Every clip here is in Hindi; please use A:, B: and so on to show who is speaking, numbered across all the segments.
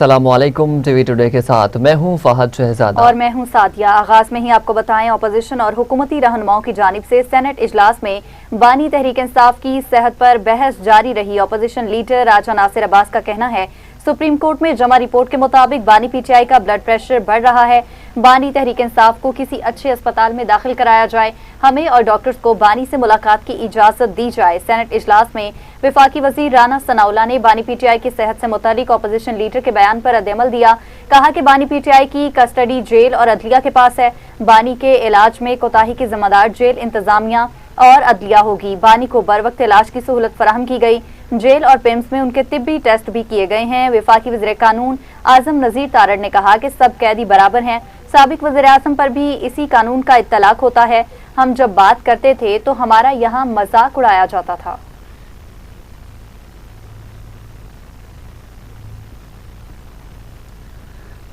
A: अस्सलामुअलैकुम टीवी टुडे के साथ मैं हूं फहद शहजादा
B: और मैं हूं सादिया। आगाज में ही आपको बताएं, अपोजिशन और हुकूमती रहनुमाओं की जानिब से सेनेट इजलास में बानी तहरीक इंसाफ की सेहत पर बहस जारी रही। अपोजिशन लीडर राजा नासिर अब्बास का कहना है, सुप्रीम कोर्ट में जमा रिपोर्ट के मुताबिक बानी पीटीआई का ब्लड प्रेशर बढ़ रहा है। बानी तहरीक इंसाफ को किसी अच्छे अस्पताल में दाखिल कराया जाए, हमें और डॉक्टर्स को बानी से मुलाकात की इजाजत दी जाए। सेनेट इजलास में वफाकी वजीर राना सनाउल्लाह ने बानी पीटीआई की सेहत से मुतालिक अपोजिशन लीडर के बयान पर रद्द-ए-अमल दिया। कहा कि बानी पीटीआई की कस्टडी जेल और अदलिया के पास है। बानी के इलाज में कोताही की जिम्मेदार जेल इंतजामिया और अदलिया होगी। बानी को बर वक्त इलाज की सहूलत फराहम की गई। जेल और पिम्स में उनके तिब्बी टेस्ट भी किए गए हैं। वफाकी वज़ीर कानून आजम नज़ीर तारड़ ने कहा कि सब कैदी बराबर हैं। साबिक वज़ीर आज़म पर भी इसी कानून का इत्तलाक होता है। हम जब बात करते थे तो हमारा यहाँ मजाक उड़ाया जाता था।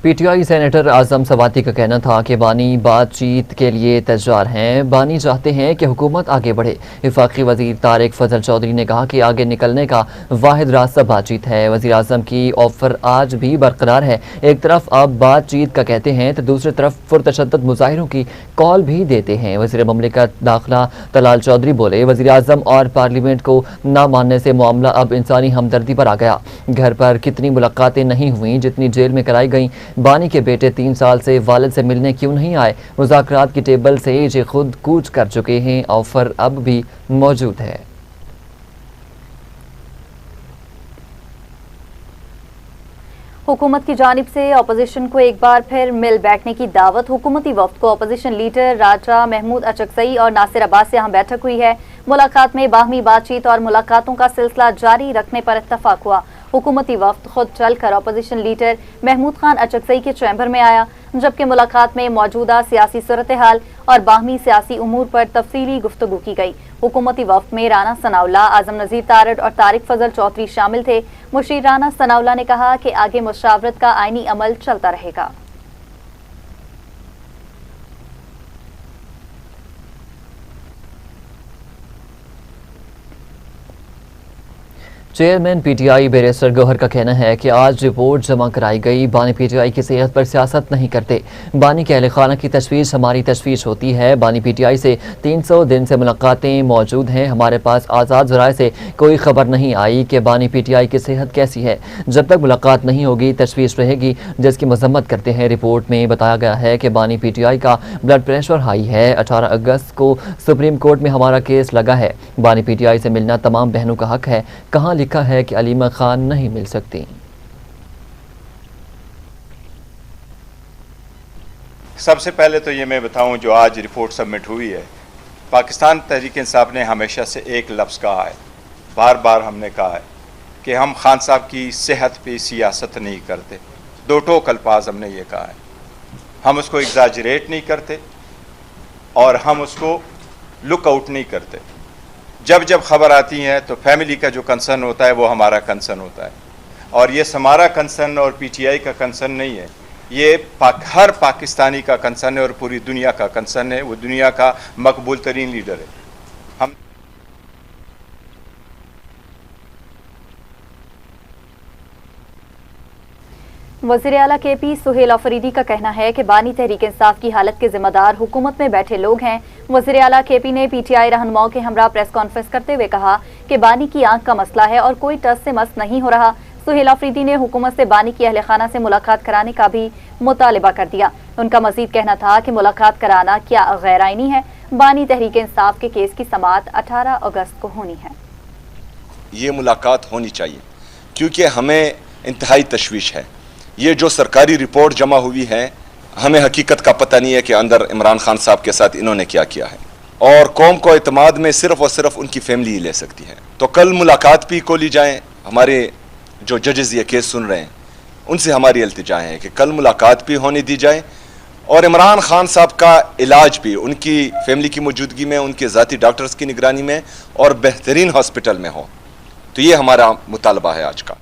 A: पीटीआई सेनेटर आजम सवाती का कहना था कि बानी बातचीत के लिए तैयार हैं। बानी चाहते हैं कि हुकूमत आगे बढ़े। वफाकी वजीर तारिक फजल चौधरी ने कहा कि आगे निकलने का वाहिद रास्ता बातचीत है। वजीर आजम की ऑफर आज भी बरकरार है। एक तरफ आप बातचीत का कहते हैं तो दूसरी तरफ पुरतशद्दुद मुजाहिरों की कॉल भी देते हैं। वजीर ममलिकत दाखिला तलाल चौधरी बोले, वजीर आजम और पार्लियामेंट को ना मानने से मामला अब इंसानी हमदर्दी पर आ गया। घर पर कितनी मुलाकातें नहीं हुई जितनी जेल में कराई गई। बानी के बेटे 3 साल से वालिद से मिलने क्यों नहीं आए? मुज़ाकरात की टेबल से ये खुद कूच कर चुके हैं। ऑफर अब भी मौजूद है।
B: हुकूमत की जानिब से अपोजिशन को एक बार फिर मिल बैठने की दावत। हुकूमती वफ्द को अपोजिशन लीडर राजा महमूद अचकजई और नासिर अब्बास से यहाँ बैठक हुई है। मुलाकात में बाहमी बातचीत और मुलाकातों का सिलसिला जारी रखने पर इत्तफाक हुआ। हुकूमती वफ्द खुद चलकर अपोजिशन लीडर महमूद खान अचकजई के चैम्बर में आया, जबकि मुलाकात में मौजूदा सियासी सूरत हाल और बाहमी सियासी उमूर पर तफसीली गुफ्तगू की गई। हुकूमती वफ्द में राना सनाउल्लाह, आजम नज़ीर तारड़ और तारिक फजल चौधरी शामिल थे। मुशीर राना सनाउल्लाह ने कहा कि आगे मुशावरत का आईनी अमल चलता रहेगा।
A: चेयरमैन पीटीआई बैरिस्टर गौहर का कहना है कि आज रिपोर्ट जमा कराई गई। बानी पीटीआई की सेहत पर सियासत नहीं करते। बानी के अहले खाना की तशवीश हमारी तशवीश होती है। बानी पीटीआई से 300 दिन से मुलाकातें मौजूद हैं। हमारे पास आज़ाद ज़राए से कोई खबर नहीं आई कि बानी पीटीआई की सेहत कैसी है। जब तक मुलाकात नहीं होगी तशवीश रहेगी, जिसकी मजम्मत करते हैं। रिपोर्ट में बताया गया है कि बानी पीटीआई का ब्लड प्रेशर हाई है। 18 अगस्त को सुप्रीम कोर्ट में हमारा केस लगा है। बानी पीटीआई से मिलना तमाम बहनों का हक है। कहाँ लिखा है कि अलीमा खान नहीं मिल सकती?
C: सबसे पहले तो ये मैं बताऊं, जो आज रिपोर्ट सबमिट हुई है, पाकिस्तान तहरीक इंसाफ ने हमेशा से एक लफ्ज़ कहा है, बार बार हमने कहा है कि हम खान साहब की सेहत पे सियासत नहीं करते। दो टोक अल्फाज हमने ये कहा है। हम उसको एग्जाजरेट नहीं करते और हम उसको लुक आउट नहीं करते। जब जब खबर आती है तो फैमिली का जो कंसर्न होता है वो हमारा कंसर्न होता है, और ये हमारा कंसर्न और पीटीआई का कंसर्न नहीं है, ये हर पाकिस्तानी का कंसर्न है और पूरी दुनिया का कंसर्न है। वो दुनिया का मकबूल तरीन लीडर है। हम
B: वज़ीर आला केपी सुहेल अफरीदी का कहना है कि बानी तहरीक इंसाफ की हालत के जिम्मेदार हुकूमत में बैठे लोग हैं। वज़ीर आला केपी ने पीटीआई रहनुमाओं के हमरा प्रेस कॉन्फ्रेंस करते हुए कहा कि बानी की आंख का मसला है और कोई टस से मस नहीं हो रहा। सुहेल अफरीदी ने हुकूमत से बानी की अहले खाना से मुलाकात कराने का भी मुतालिबा कर दिया। उनका मजीद कहना था कि मुलाकात कराना क्या गैर आईनी है? बानी तहरीक इंसाफ के केस की समाअत 18 अगस्त को होनी है।
D: ये मुलाकात होनी चाहिए क्योंकि हमें इंतहाई तशवीश है। ये जो सरकारी रिपोर्ट जमा हुई है, हमें हकीकत का पता नहीं है कि अंदर इमरान खान साहब के साथ इन्होंने क्या किया है, और कौम को इत्मीनान में सिर्फ और सिर्फ उनकी फैमिली ही ले सकती है। तो कल मुलाकात भी को ली जाए। हमारे जो जजेस ये केस सुन रहे हैं उनसे हमारी इल्तिजा है कि कल मुलाकात भी होने दी जाए और इमरान खान साहब का इलाज भी उनकी फैमिली की मौजूदगी में, उनके ज़ाती डॉक्टर्स की निगरानी में और बेहतरीन हॉस्पिटल में हो। तो ये हमारा मुतालबा है आज का।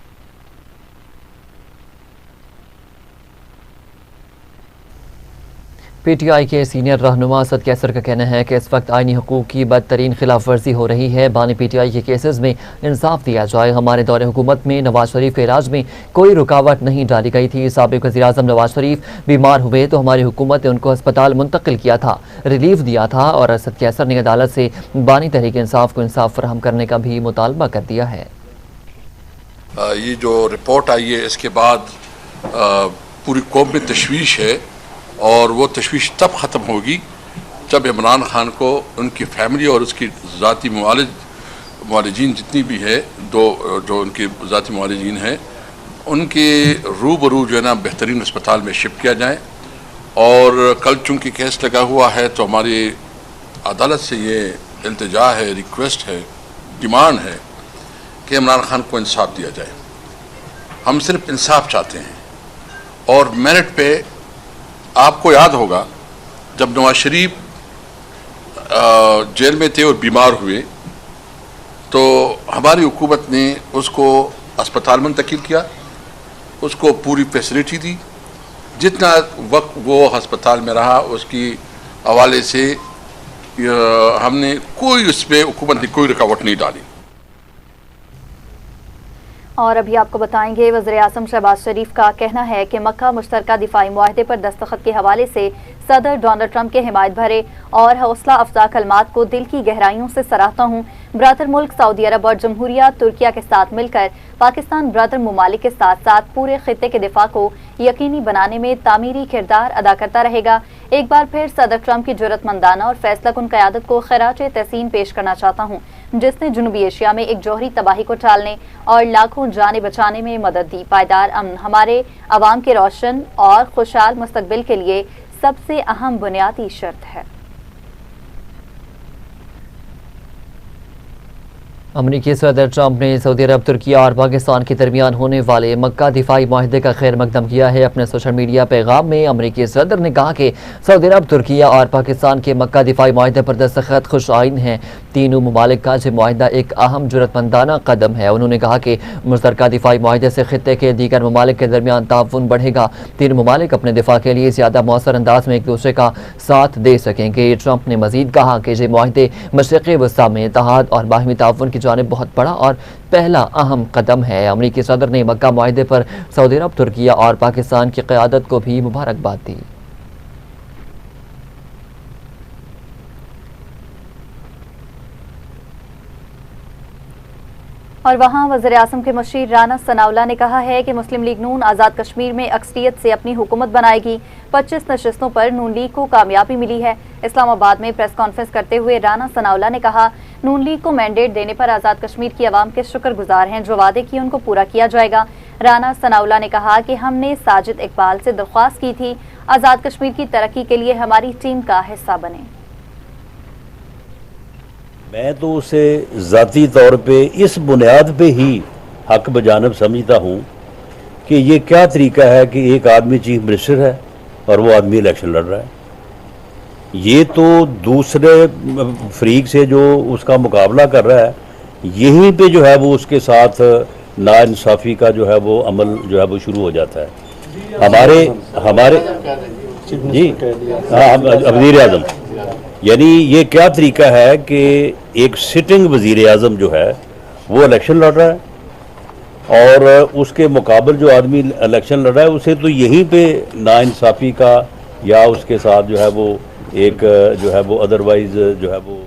A: पीटीआई के सीनियर रहनुमा असद कैसर का कहना है कि इस वक्त आईनी हकूक़ की बदतरीन खिलाफ वर्जी हो रही है। बानी पीटीआई के केसेस में इंसाफ दिया जाए। हमारे दौरे हुकूमत में नवाज शरीफ के इलाज में कोई रुकावट नहीं डाली गई थी। साबिक़ वज़ीर-ए-आज़म नवाज शरीफ बीमार हुए तो हमारी हुकूमत ने उनको अस्पताल मुंतकिल किया था, रिलीफ दिया था और असद कैसर ने अदालत से बानी तहरीक इंसाफ को इंसाफ फराहम करने का भी मुतालबा कर दिया है।
E: ये जो रिपोर्ट आई है इसके बाद पूरी कौम में तशवीश है और वो तशवीश तब ख़त्म होगी जब इमरान खान को उनकी फैमिली और उसकी ज़ाती मुआलिजीन जितनी भी है जो उनके ज़ाती मुआलिजीन हैं उनके रूबरू जो है ना बेहतरीन अस्पताल में शिफ्ट किया जाए। और कल चूँकि केस लगा हुआ है तो हमारी अदालत से ये इल्तिजा है, रिक्वेस्ट है, डिमांड है कि इमरान खान को इंसाफ दिया जाए। हम सिर्फ इंसाफ चाहते हैं। और मेरिट पे आपको याद होगा जब नवाज शरीफ जेल में थे और बीमार हुए तो हमारी हुकूमत ने उसको अस्पताल मुंतकिल किया, उसको पूरी फैसिलिटी दी। जितना वक्त वो अस्पताल में रहा उसकी हवाले से हमने कोई उसमें हुकूमत ने कोई रुकावट नहीं डाली।
B: और अभी आपको बताएंगे वज़ीर-ए-आज़म शहबाज शरीफ का कहना है कि मक्का मुश्तरका दिफाई मुआहदे पर दस्तखत के हवाले से सदर डोनाल्ड ट्रंप के हिमायत भरे और हौसला अफजा कलमात को दिल की गहराइयों से सराहता हूँ। ब्रदर मुल्क सऊदी अरब और जमहूरिया तुर्किया के साथ मिलकर पाकिस्तान ब्रदर ममालिक के साथ साथ पूरे खित्ते के दिफा को यकीनी बनाने में तामीरी किरदार अदा करता रहेगा। एक बार फिर सदर ट्रंप की जुर्रतमंदाना और फैसलाकुन क़यादत को खराज तहसीन पेश करना चाहता हूँ जिसने जनूबी एशिया में एक जौहरी तबाही को टालने और लाखों जानें बचाने में मदद दी। पायदार अमन हमारे अवाम के रोशन और खुशहाल मुस्तकबिल के लिए सबसे अहम बुनियादी शर्त है।
A: अमरीकी सदर ट्रंप ने सऊदी अरब, तुर्किया और पाकिस्तान के दरमियान होने वाले मक्का दिफाई माहदे का खैर मकदम किया है। अपने सोशल मीडिया पैगाम में अमरीकी सदर ने कहा कि सऊदी अरब, तुर्किया और पाकिस्तान के मक्का दिफाई माहदे पर दस्तखत खुश आइन हैं। तीनों ममालिक का ये माहदा एक अहम जुर्रतमंदाना कदम है। उन्होंने कहा कि मुश्तरका दिफाई माहदे से खित्ते के दीगर ममालिक के दरमियान ताउन बढ़ेगा। तीनों ममालिक अपने दिफा के लिए ज़्यादा मौसर अंदाज में एक दूसरे का साथ दे सकेंगे। ट्रंप ने मजीद कहा कि ये माहदे मशरिक़ वस्ता में इत्तेहाद और बाहमी ताउन की जानिब बहुत बड़ा और पहला अहम कदम है। अमरीकी सदर ने मक्का माहदे पर सऊदी अरब, तुर्किया और पाकिस्तान की क़यादत को भी मुबारकबाद दी।
B: और वहाँ वज़ीर-ए-आज़म के मुशीर राना सनाउल्लाह ने कहा है कि मुस्लिम लीग नून आज़ाद कश्मीर में अक्सरियत से अपनी हुकूमत बनाएगी। 25 नशिस्तों पर नून लीग को कामयाबी मिली है। इस्लामाबाद में प्रेस कॉन्फ्रेंस करते हुए राना सनाउल्लाह ने कहा, नून लीग को मैंडेट देने पर आज़ाद कश्मीर की आवाम के शुक्रगुजार हैं। जो वादे किए उनको पूरा किया जाएगा। राना सनाउल्लाह ने कहा कि हमने साजिद इकबाल से दरख्वास्त की थी आज़ाद कश्मीर की तरक्की के लिए हमारी टीम का हिस्सा बने।
F: मैं तो उसे ज़ाती तौर पे इस बुनियाद पे ही हक बजानब समझता हूँ कि ये क्या तरीका है कि एक आदमी चीफ मिनिस्टर है और वो आदमी इलेक्शन लड़ रहा है। ये तो दूसरे फरीक से जो उसका मुकाबला कर रहा है, यहीं पे जो है वो उसके साथ नाइंसाफ़ी का जो है वो अमल जो है वो शुरू हो जाता है। हमारे जी हाँ, वज़ीर आज़म, यानी ये क्या तरीका है कि एक सिटिंग वज़ीर आज़म जो है वो इलेक्शन लड़ रहा है और उसके मुकाबल जो आदमी इलेक्शन लड़ रहा है उसे तो यहीं पे नाइंसाफ़ी का या उसके साथ जो है वो एक जो है वो अदरवाइज जो है वो।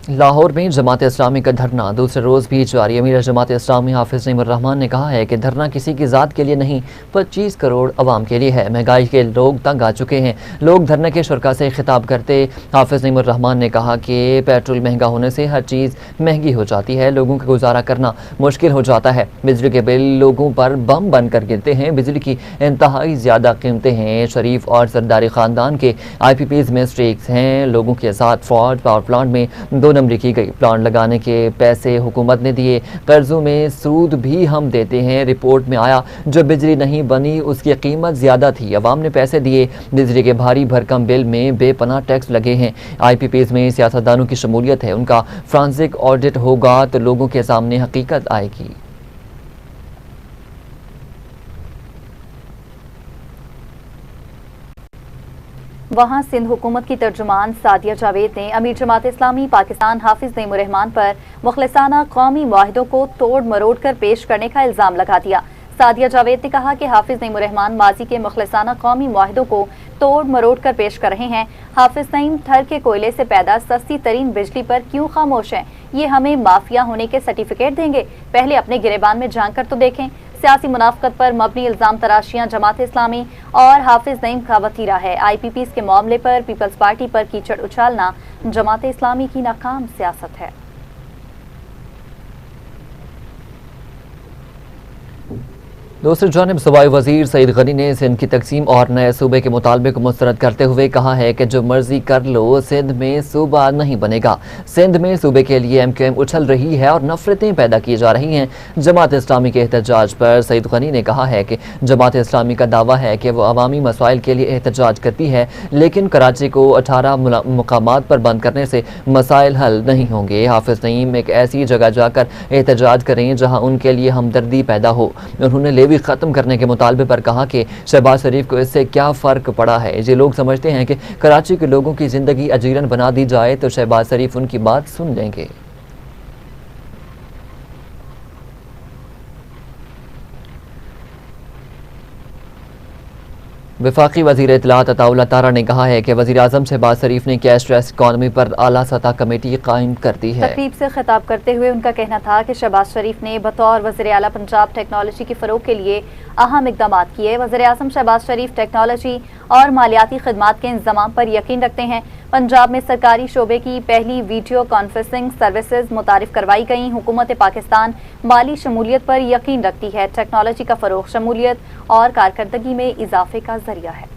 A: लाहौर में जमात इस्लामी का धरना दूसरे रोज़ भी जारी। अमीर जमात इस्लामी हाफिज़ नईमुर रहमान ने कहा है कि धरना किसी की ज़ात के लिए नहीं, 25 करोड़ अवाम के लिए है। महंगाई के लोग तंग आ चुके हैं। लोग धरने के शुरा से खिताब करते हाफिज़ नईमुर रहमान ने कहा कि पेट्रोल महंगा होने से हर चीज़ महंगी हो जाती है, लोगों का गुजारा करना मुश्किल हो जाता है। बिजली के बिल लोगों पर बम बन कर गिरते हैं। बिजली की इंतहाई ज़्यादा कीमतें हैं। शरीफ और सरदारी ख़ानदान के IPPs में स्ट्रेक्स हैं। लोगों के साथ फौज पावर प्लांट में 2 नंबरी की गई। प्लांट लगाने के पैसे हुकूमत ने दिए, कर्जों में सूद भी हम देते हैं। रिपोर्ट में आया जो बिजली नहीं बनी उसकी कीमत ज़्यादा थी, अवाम ने पैसे दिए। बिजली के भारी भरकम बिल में बेपनाह टैक्स लगे हैं। IPPs में सियासतदानों की शमूलियत है। उनका फ्रांसिक ऑडिट होगा तो लोगों के सामने हकीकत आएगी।
B: वहां सिंध हुकूमत की तर्जुमान सादिया जावेद ने अमीर जमात इस्लामी पाकिस्तान हाफिज नईमुर रहमान पर मुखलिसाना कौमी मुआहिदों को तोड़ मरोड़ कर पेश करने का इल्जाम लगा दिया। सादिया जावेद ने कहा कि हाफिज नईमुर रहमान माजी के मुखलिसाना कौमी मुआहिदों को तोड़ मरोड़ कर पेश कर रहे हैं। हाफिज नईम थर के कोयले से पैदा सस्ती तरीन बिजली पर क्यों खामोश हैं? ये हमें माफिया होने के सर्टिफिकेट देंगे? पहले अपने गिरेबान में झांक कर तो देखें। सियासी मुनाफकत पर मबनी इल्जाम तराशियां जमात इस्लामी और हाफिज नईम का वतीरा है। IPPs के मामले पर पीपल्स पार्टी पर कीचड़ उछालना जमात इस्लामी की नाकाम सियासत है।
A: दूसरी जानिब सूबाई वजीर सईद गनी ने सिंध की तकसीम और नए सूबे के मुतालबे को मुस्तरद करते हुए कहा है कि जो मर्जी कर लो, सिंध में सूबा नहीं बनेगा। सिंध में सूबे के लिए MQM उछल रही है और नफरतें पैदा की जा रही हैं। जमात इस्लामी के एहतजाज पर सईद गनी ने कहा है कि जमात इस्लामी का दावा है कि वो अवामी मसाइल के लिए एहतजाज करती है, लेकिन कराची को 18 मुकामात पर बंद करने से मसाइल हल नहीं होंगे। हाफिज नईम एक ऐसी जगह जाकर एहतजाज करें जहाँ उनके लिए हमदर्दी पैदा हो। उन्होंने लेवी खत्म करने के मुतालबे पर कहा कि शहबाज शरीफ को इससे क्या फ़र्क पड़ा है। जो लोग समझते हैं कि कराची के लोगों की ज़िंदगी अजीरन बना दी जाए तो शहबाज शरीफ उनकी बात सुन लेंगे। वफाकी वज़ीर इत्तलात अताउल्लाह तारा ने कहा है कि वज़ीर आज़म शहबाज शरीफ ने कैशलेस इकॉनमी पर आला सतह कमेटी कायम कर दी है।
B: तकरीब से खिताब करते हुए उनका कहना था कि शहबाज शरीफ ने बतौर वज़ीर आला पंजाब टेक्नोलॉजी के फ़रोग के लिए अहम इकदाम किए। वज़ीर आज़म शहबाज शरीफ टेक्नोलॉजी और मालियाती खदमात के इंतज़ाम पर यकीन रखते हैं। पंजाब में सरकारी शोबे की पहली वीडियो कॉन्फ्रेंसिंग सर्विसेज मुतारिफ करवाई गई। हुकूमत पाकिस्तान माली शमूलियत पर यकीन रखती है। टेक्नोलॉजी का फ़रोग शमूलियत और कारकर्दगी में इजाफे का जरिया है।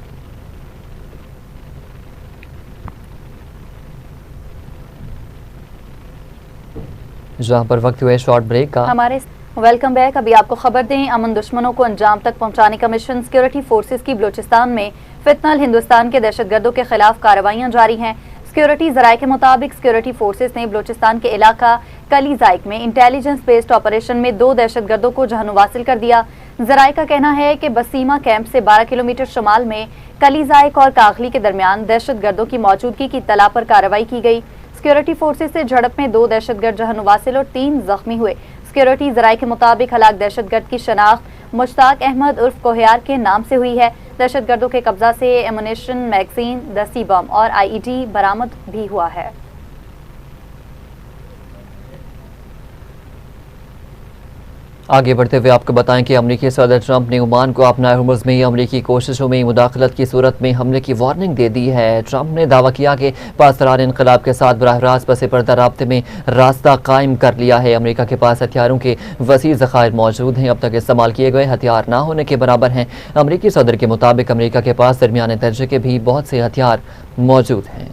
A: जहाँ पर वक्त हुए शॉर्ट ब्रेक का।
B: हमारे वेलकम बैक। अभी आपको खबर दें, अमन दुश्मनों को अंजाम तक पहुंचाने का मिशन सिक्योरिटी फोर्सेस की बलूचिस्तान में फितनल हिंदुस्तान के दहशतगर्दों के खिलाफ कार्रवाइयां जारी हैं। सिक्योरिटी जराये के मुताबिक सिक्योरिटी फोर्सेस ने बलूचिस्तान के इलाका कलीजाइक में इंटेलिजेंस बेस्ड ऑपरेशन में 2 दहशतगर्दों को जहनुवासिल कर दिया। जराये का कहना है कि बसीमा कैंप से 12 किलोमीटर शुमाल में कलीजाइक और कागली के दरमियान दहशतगर्दों की मौजूदगी की इत्तला पर कार्रवाई की गई। सिक्योरिटी फोर्सेस से झड़प में 2 दहशतगर्द जहनुवासिल और 3 जख्मी हुए। सिक्योरिटी जराये के मुताबिक हलाक दहशतगर्द की शनाख्त मुश्ताक अहमद उर्फ कोहियार के नाम से हुई है। दहशतगर्दों के कब्जा से एमुनेशन, मैगजीन, दस्ती बम और IED बरामद भी हुआ है।
A: आगे बढ़ते हुए आपको बताएं कि अमरीकी सदर ट्रंप ने ओमान को अपना हुर्मुज़ में अमरीकी कोशिशों में मुदाखलत की सूरत में हमले की वार्निंग दे दी है। ट्रंप ने दावा किया कि पासदार इनकलाब के साथ बराह रास्त पस पर्दा राब्ते में रास्ता कायम कर लिया है। अमरीका के पास हथियारों के वसी ज़खायर मौजूद हैं। अब तक इस्तेमाल किए गए हथियार ना होने के बराबर हैं। अमरीकी सदर के मुताबिक अमरीका के पास दरमियाने दर्जे के भी बहुत से हथियार मौजूद हैं।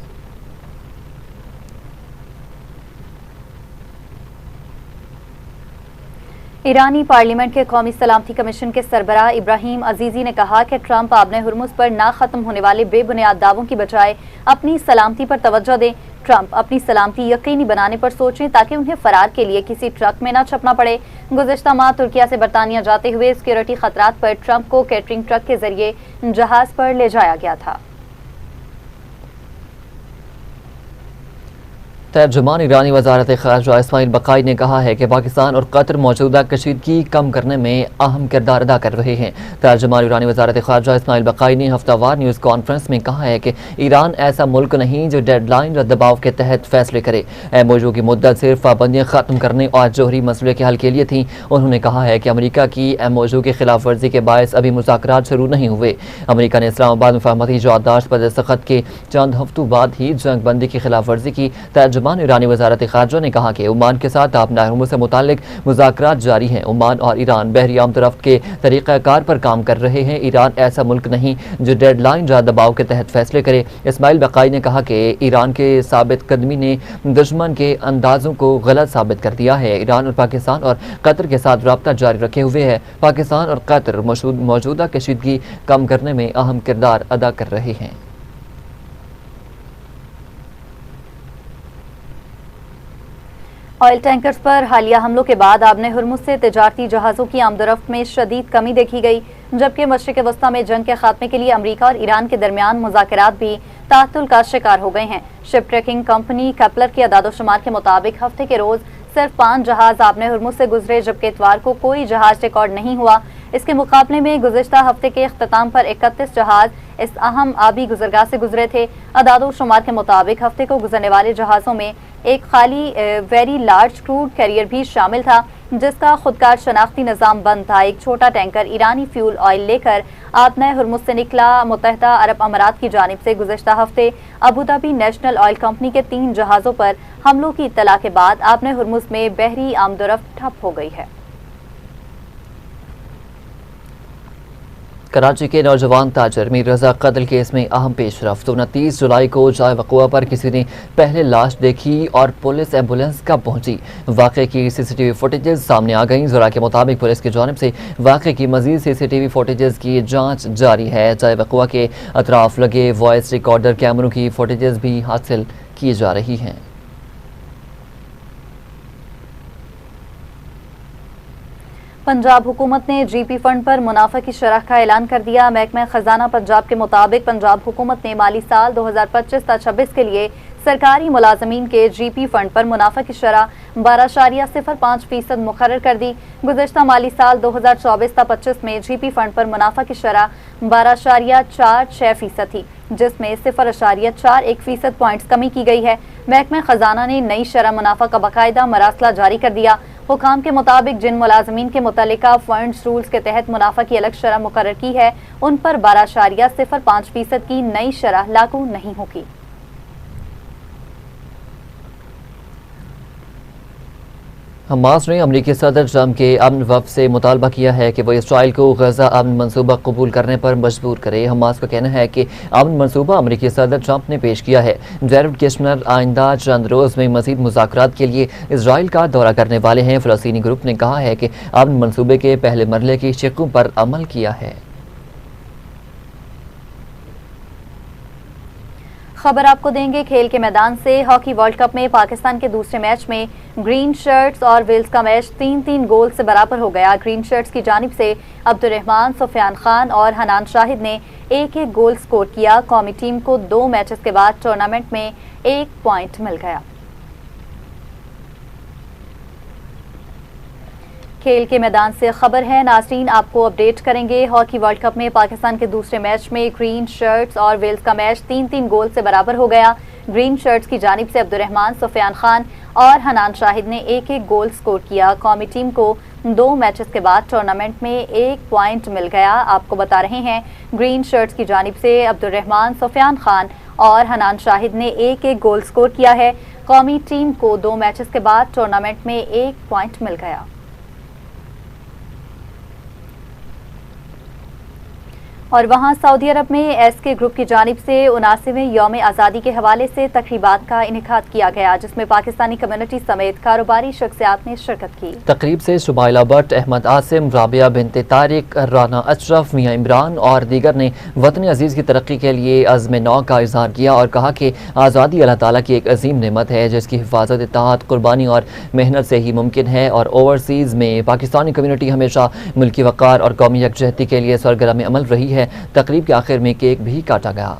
B: ईरानी पार्लियामेंट के कौमी सलामती कमीशन के सरबराह इब्राहिम अजीजी ने कहा कि ट्रंप आपने हुर्मुज़ पर ना खत्म होने वाले बेबुनियाद दावों की बजाय अपनी सलामती पर तवज्जो दें। ट्रंप अपनी सलामती यकीनी बनाने पर सोचें ताकि उन्हें फरार के लिए किसी ट्रक में न छपना पड़े। गुज़िश्ता माह तुर्किया से बरतानिया जाते हुए सिक्योरिटी खतरात पर ट्रंप को कैटरिंग ट्रक के जरिए जहाज पर ले जाया गया था।
A: तर्जुमान ईरानी वज़ारत ख़ारजा इस्माइल बकाई ने कहा है कि पाकिस्तान और कतर मौजूदा कशीदगी कम करने में अहम किरदार अदा कर रहे हैं। तर्जुमान ईरानी वज़ारत ख़ारजा इस्माइल बकाई ने हफ्तावार न्यूज़ कॉन्फ्रेंस में कहा है कि ईरान ऐसा मुल्क नहीं जो डेडलाइन या दबाव के तहत फैसले करे। MOU की मुद्दत सिर्फ पाबंदियाँ ख़त्म करने और जोहरी मसले के हल के लिए थी। उन्होंने कहा है कि अमरीका की MOU की खिलाफ वर्जी के बायस अभी मुज़ाकरात शुरू नहीं हुए। अमरीका ने इस्लामाबाद में फहमती याददाश्त पर दस्तखत के चंद हफ्तों बाद ही जंग बंदी की खिलाफ वर्जी की। ईरानी वज़ारत ख़ारजा ने कहा कि ओमान के साथ अपना हुर्मुज़ से मुताल्लिक मुज़ाकरात जारी हैं। ओमान और ईरान बहरी आमतरफ़्त के तरीक़ाकार पर काम कर रहे हैं। ईरान ऐसा मुल्क नहीं जो डेडलाइन या दबाव के तहत फैसले करे। इस्माइल बकाई ने कहा कि ईरान के साबित कदमी ने दुश्मन के अंदाज़ों को गलत साबित कर दिया है। ईरान और पाकिस्तान और कतर के साथ रब्ता जारी रखे हुए है। पाकिस्तान और कतर मौजूदा कशीदगी कम करने में अहम किरदार अदा कर रहे हैं।
B: ऑयल टैंकर्स पर हालिया हमलों के बाद आबने हुर्मुज़ से तिजारती जहाज़ों की आमदरफ्त में शदीद कमी देखी गई। जबकि मशरिक़ वस्ता में जंग के खात्मे के लिए अमरीका और ईरान के दरमियान मुज़ाकरात भी ताअत्तुल का शिकार हो गए हैं। शिप ट्रैकिंग कंपनी केपलर की अदाद-ओ-शुमार के मुताबिक हफ्ते के रोज सिर्फ 5 जहाज आबने हुर्मुज़ से गुजरे, जबकि इतवार को कोई जहाज रिकॉर्ड नहीं हुआ। इसके मुकाबले में गुज़िश्ता हफ्ते के इख्तिताम पर 31 जहाज इस अहम आबी गुजरगाह से गुजरे थे। अदाद-ओ-शुमार के मुताबिक हफ्ते को गुजरने वाले जहाज़ों में एक खाली वेरी लार्ज क्रूड कैरियर भी शामिल था, जिसका खुदकार शनाख्ती निज़ाम बंद था। एक छोटा टैंकर ईरानी फ्यूल ऑयल लेकर आबने हुर्मुज़ से निकला। मुत्तहिदा अरब अमारात की जानिब से गुज़िश्ता हफ्ते Abu Dhabi national oil company के 3 जहाज़ों पर हमलों की इत्तला के बाद आबने हुर्मुज़ में बहरी आमदोरफ्त ठप हो गई है।
A: कराची के नौजवान ताजर मीर रजा कत्ल केस में अहम पेशरफ्त। 29 जुलाई को जाए वक़ुआ पर किसी ने पहले लाश देखी और पुलिस एम्बुलेंस कब पहुंची। वाक़े की CCTV फुटेजेस सामने आ गई। ज़रा के मुताबिक पुलिस की जानिब से वाक़े की मज़ीद CCTV फुटेजेस की जांच जारी है। जाए वक़ुआ के अतराफ लगे वॉइस रिकॉर्डर कैमरों की फुटेजेस भी हासिल की जा रही हैं।
B: पंजाब हुकूमत ने GP फंड पर मुनाफा की शरह का ऐलान कर दिया। महकमा खजाना पंजाब के मुताबिक पंजाब हुकूमत ने माली साल 2025-26 के लिए सरकारी मुलाजमीन के GP फंड पर मुनाफा की शरह 12.05% मुकर्रर कर दी। गुज़श्ता माली साल 2024-25 में GP फंड पर मुनाफा की शरह 12.46% थी, जिसमें 0.41% पॉइंट्स कमी की गई है। महकमा खजाना ने नई शरह मुनाफा का बाकायदा मरासला जारी कर दिया। हुकाम के मुताबिक जिन मुलाजमीन के मुतल्लिका फंड्स रूल्स के तहत मुनाफा की अलग शरह मुकर्रर की है, उन पर 12.05% की नई शरह लागू नहीं होगी।
A: हमास ने अमरीकी सदर ट्रंप के अमन वफ़द से मुतालबा किया है कि वो इसराइल को गजा अमन मनसूबा कबूल करने पर मजबूर करे। हमास का कहना है कि अमन मनसूबा अमरीकी सदर ट्रंप ने पेश किया है। जैरेड किश्नर आइंदा चंद रोज़ में मज़ीद मुज़ाकरात के लिए इसराइल का दौरा करने वाले हैं। फ़लस्तीनी ग्रुप ने कहा है कि अमन मनसूबे के पहले मरहले की शिकों पर अमल किया है।
B: खबर आपको देंगे खेल के मैदान से। हॉकी वर्ल्ड कप में पाकिस्तान के दूसरे मैच में ग्रीन शर्ट्स और वेल्स का मैच 3-3 गोल से बराबर हो गया। ग्रीन शर्ट्स की जानिब से अब्दुर्रहमान, सुफियान खान और हनान शाहिद ने एक गोल स्कोर किया। कौमी टीम को 2 मैचेस के बाद टूर्नामेंट में 1 पॉइंट मिल गया। खेल के मैदान से खबर है, नाज़रीन आपको अपडेट करेंगे। हॉकी वर्ल्ड कप में पाकिस्तान के दूसरे मैच में ग्रीन शर्ट्स और वेल्स का मैच 3-3 गोल से बराबर हो गया। ग्रीन शर्ट्स की जानिब से अब्दुर्रहमान, सुफियान खान और हनान शाहिद ने 1-1 गोल स्कोर किया। कौमी टीम को 2 मैचेस के बाद टूर्नामेंट में 1 पॉइंट मिल गया। आपको बता रहे हैं, ग्रीन शर्ट्स की जानिब से अब्दुर्रहमान, सुफियान खान और हनान शाहिद ने 1-1 गोल स्कोर किया है। कौमी टीम को 2 मैचेस के बाद टूर्नामेंट में 1 पॉइंट मिल गया। और वहां सऊदी अरब में SK ग्रुप की जानिब से 79वें यौम आज़ादी के हवाले से तकरीबात का इनेकाद किया गया, जिसमें पाकिस्तानी कम्युनिटी समेत कारोबारी शख्सियात ने शिरकत की।
A: तकरीब से शुबाइला भट्ट, अहमद आसिम, राबिया बिनते तारिक, राना अशरफ, मियां इमरान और दीगर ने वतन अजीज़ की तरक्की के लिए अज़्म नौ का इज़हार किया और कहा कि आज़ादी अल्लाह ताला की एक अजीम नेमत है, जिसकी हिफाजत, इत्तेहाद, कुर्बानी और मेहनत से ही मुमकिन है। और ओवरसीज़ में पाकिस्तानी कम्युनिटी हमेशा मुल्की वक़ार और कौमी यकजहती के लिए सरगर्म अमल रही है। तकरीब के आखिर में केक भी काटा गया।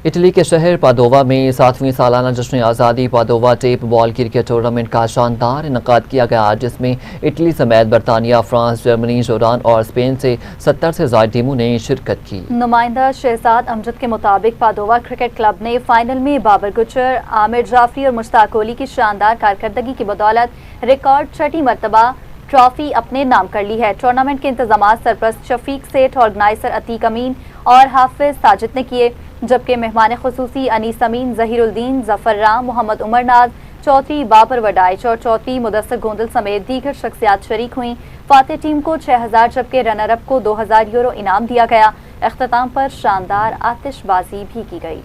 A: इटली के शहर पादोवा में 7वीं सालाना जश्न आज़ादी पादोवा टेप बॉल क्रिकेट टूर्नामेंट का शानदार इनकाद किया गया, जिसमें इटली समेत बरतानिया, फ्रांस, जर्मनी, जोर्डान और स्पेन से 70 से ज़ायद टीमों ने शिरकत की।
B: नुमाइंदा शहजाद अमजद के मुताबिक पादोवा क्रिकेट क्लब ने फाइनल में बाबर गुजर, आमिर जाफरी और मुश्ताक कोहली की शानदार कारकर्दगी की बदौलत रिकॉर्ड 6ठी मरतबा ट्रॉफी अपने नाम कर ली है। टूर्नामेंट के इंतजाम सरपरस्त शफीक सेठ, ऑर्गेनाइजर अतीक अमीन और हाफिज साजिद ने किए, जबकि मेहमान खुसूसी अनीस अमीन, जहीरुद्दीन, जफर राम, मोहम्मद उमर नाज, चौधरी बाबर वडाइच और चौधरी मुदस्सर गोंदल समेत दीगर शख्सियात शरीक हुई। फातेह टीम को 6000 जबकि रनर अप को 2000 यूरो इनाम दिया गया। इख्तिताम पर शानदार आतिशबाजी भी की गई।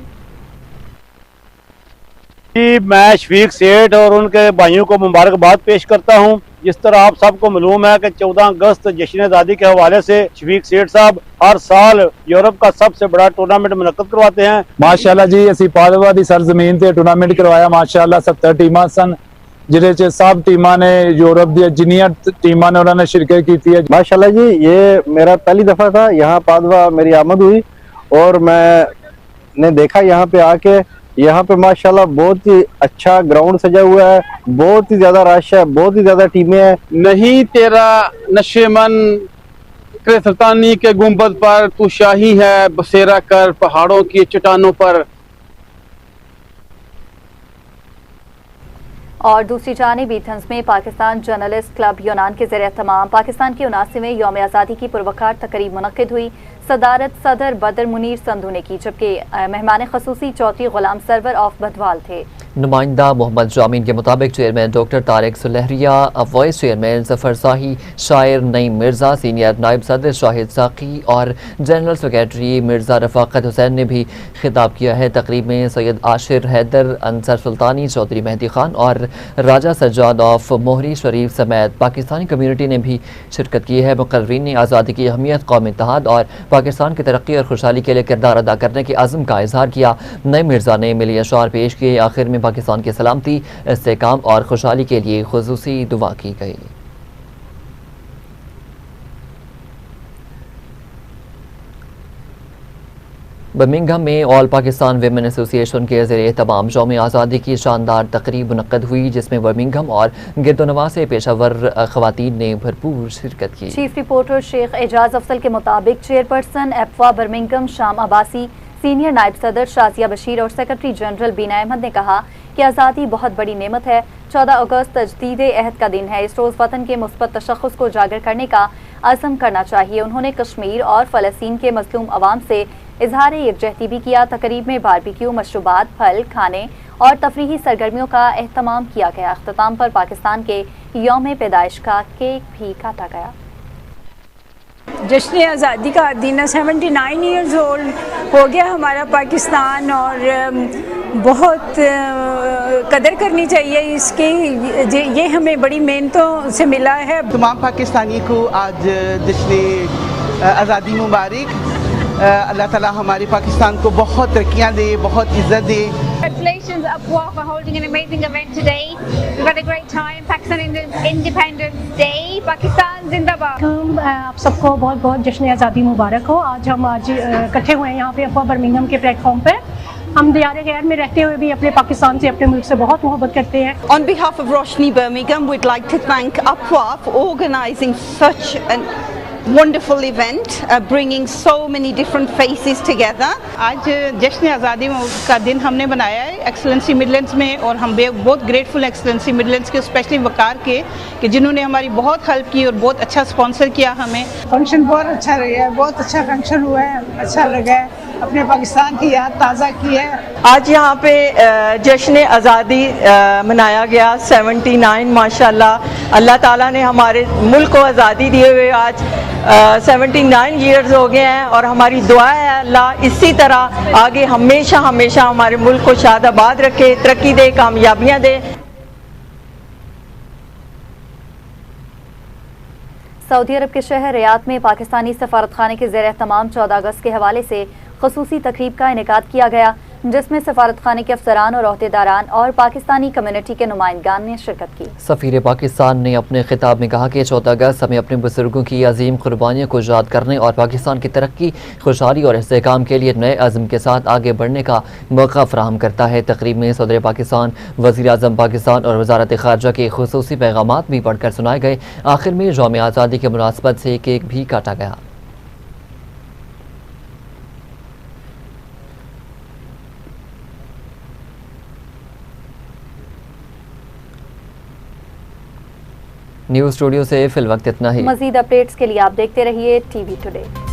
G: मैं शफीक सेठ और उनके भाइयों को मुबारकबाद पेश करता हूं। जिस तरह आप सबको मालूम है कि 14 अगस्त जश्न आज़ादी के हवाले से शफीक सेठ साहब हर साल यूरोप का सबसे बड़ा टूर्नामेंट मुनक्कद करवाते हैं।
H: माशाअल्लाह जी, असी पादवा दी सरजमीन ते टूर्नामेंट करवाया। माशाअल्लाह 70 टीमां सन ਜਿਹਦੇ 'ਚ ਸਭ ਟੀਮਾਂ ਨੇ यूरोप ਦੀਆਂ ਜਿੰਨੀਆਂ ਟੀਮਾਂ ਨੇ ਉਹਨਾਂ ਨੇ शिरकत की है।
G: माशाल्लाह जी, ये मेरा पहली दफ़ा था यहाँ पादवा मेरी आमद हुई और मैंने देखा यहाँ पे आके, यहाँ पे माशाल्लाह बहुत ही अच्छा ग्राउंड सजा हुआ है, बहुत ही ज़्यादा रश है, बहुत ही ज़्यादा टीमें हैं।
I: नहीं तेरा नशेमन सुल्तानी के गुंबद पर तू शाही है, बसेरा कर पहाड़ों की चट्टानों पर।
B: और दूसरी जानिब एथेंस में पाकिस्तान जर्नलिस्ट क्लब यूनान के ज़रिए तमाम पाकिस्तान के 79वें यौम आज़ादी की पुरवकार तकरीब मुनक्किद हुई। सदारत सदर बदर मुनीर संधू ने की, जबकि मेहमान खसूसी चौधरी गुलाम सरवर ऑफ बदवाल थे।
A: नुमाइंदा मोहम्मद जामीन के मुताबिक chairman doctor Tariq Sulehria, vice chairman Zafar Shahi, शायर नईम मिर्ज़ा, सीनियर नायब सदर शाहिद साकी और जनरल सेक्रेटरी मिर्ज़ा रफ़ाकत हुसैन ने भी खिताब किया है। तकरीब में सैयद आशिर हैदर, अंसर सुल्तानी, चौधरी मेहदी खान और राजा सज्जाद ऑफ मोहरी शरीफ समेत पाकिस्तानी कम्यूनिटी ने भी शिरकत की है। मुकर्रीन ने आज़ादी की अहमियत, कौमी इत्तेहाद और पाकिस्तान की तरक्की और खुशहाली के लिए किरदार अदा करने के आज़म का इजहार किया। नईम मिर्ज़ा ने मिली अशार पेश किए। आखिर में पाकिस्तान की सलामती, इस्तेहकाम और खुशहाली के लिए खुसूसी दुआ की गई। बर्मिंघम में ऑल पाकिस्तान विमेन एसोसिएशन के ज़रिए तमाम यौम आज़ादी की शानदार तकरीब मुनक्कद हुई, जिसमें बर्मिंघम और गिरदोनवा से पेशावर ख़वातीन ने भरपूर शिरकत की।
B: चीफ रिपोर्टर शेख एजाज अफसल के मुताबिक चेयरपर्सन एफवा बर्मिंघम शाम अब्बासी, सीनियर नायब सदर शाजिया बशीर और सेक्रेटरी जनरल बीना अहमद ने कहा कि आज़ादी बहुत बड़ी नेमत है। 14 अगस्त तजदीद अहद का दिन है। इस रोज़ वतन के मुस्बत तशख़्ख़ुस को उजागर करने का अज़म करना चाहिए। उन्होंने कश्मीर और फ़लस्तीन के मज़लूम अवाम से इजहार यकजहती भी किया। तकरीब में बारबेक्यू, मशरूबात, फल, खाने और तफरीही सरगर्मियों का एहतमाम किया गया। अख्ताम पर पाकिस्तान के यौम पैदाइश का केक भी काटा गया।
J: जश्न आज़ादी का दिन 79 ईयर्स ओल्ड हो गया हमारा पाकिस्तान, और बहुत कदर करनी चाहिए इसकी। ये हमें बड़ी मेहनतों से मिला है।
K: तमाम पाकिस्तानी को आज जश्न आज़ादी मुबारक। अल्लाह ताला हमारे पाकिस्तान को बहुत तरक्कियाँ दे, बहुत इज़्ज़त दे।
L: Congratulations Afwa for holding an amazing event today. We've had a great time. Pakistan Independence Day. Pakistan Zindabad.
M: आप सबको बहुत बहुत जश्न आज़ादी मुबारक हो। हम इकट्ठे हुए हैं यहाँ पे अफवा बर्मिंघम के प्लेटफॉर्म पे। हम दियारे गैर में रहते हुए भी अपने पाकिस्तान से, अपने मुल्क से बहुत मोहब्बत करते हैं।
N: On behalf of Roshni Birmingham, we'd like to thank Afwa for organising such a wonderful event, bringing so many different faces together.
K: आज जश्न आज़ादी का दिन हमने बनाया है एक्सलेंसी मिडलैंड्स में, और हम बहुत ग्रेटफुल एक्सलेंसी मिडलैंड्स के, स्पेशली वकार के, कि जिन्होंने हमारी बहुत हेल्प की और बहुत अच्छा स्पॉन्सर किया हमें।
O: फंक्शन बहुत अच्छा रहा है, बहुत अच्छा फंक्शन हुआ है, अच्छा लगा है, अपने पाकिस्तान की याद ताज़ा की है।
P: आज यहाँ पे जश्न आज़ादी मनाया गया 79। माशाल्लाह अल्लाह ताला ने हमारे मुल्क को आज़ादी दिए हुए आज 79 ईयर्स हो गए हैं, और हमारी दुआ है अल्लाह इसी तरह आगे हमेशा हमेशा हमारे मुल्क को शाद आबाद रखे, तरक्की दे, कामयाबियाँ दे।
B: सऊदी अरब के शहर रियाद में पाकिस्तानी सफारत खाने के ज़रिए तमाम 14 अगस्त के हवाले से खसूसी तकरीब का इनेकाद किया गया, जिसमें सफारत खाने के अफसरान और अहदेदारान और पाकिस्तानी कम्युनिटी के नुमाइंदगान ने शिरकत की।
A: सफ़ीर पाकिस्तान ने अपने खिताब में कहा कि 14 अगस्त हमें अपने बुजुर्गों की अजीम कुर्बानियों को याद करने और पाकिस्तान की तरक्की, खुशहाली और इस्तेहकाम के लिए नए अज़म के साथ आगे बढ़ने का मौका फराहम करता है। तकरीब में सदर पाकिस्तान, वज़ीर आज़म पाकिस्तान और वज़ारत ख़ारजा के खुसूसी पैगामात भी पढ़कर सुनाए गए। आखिर में यौम आज़ादी के मुनासबत से केक भी काटा गया। न्यूज़ स्टूडियो से फिल वक्त इतना ही।
B: मज़ीद अपडेट्स के लिए आप देखते रहिए टीवी टुडे।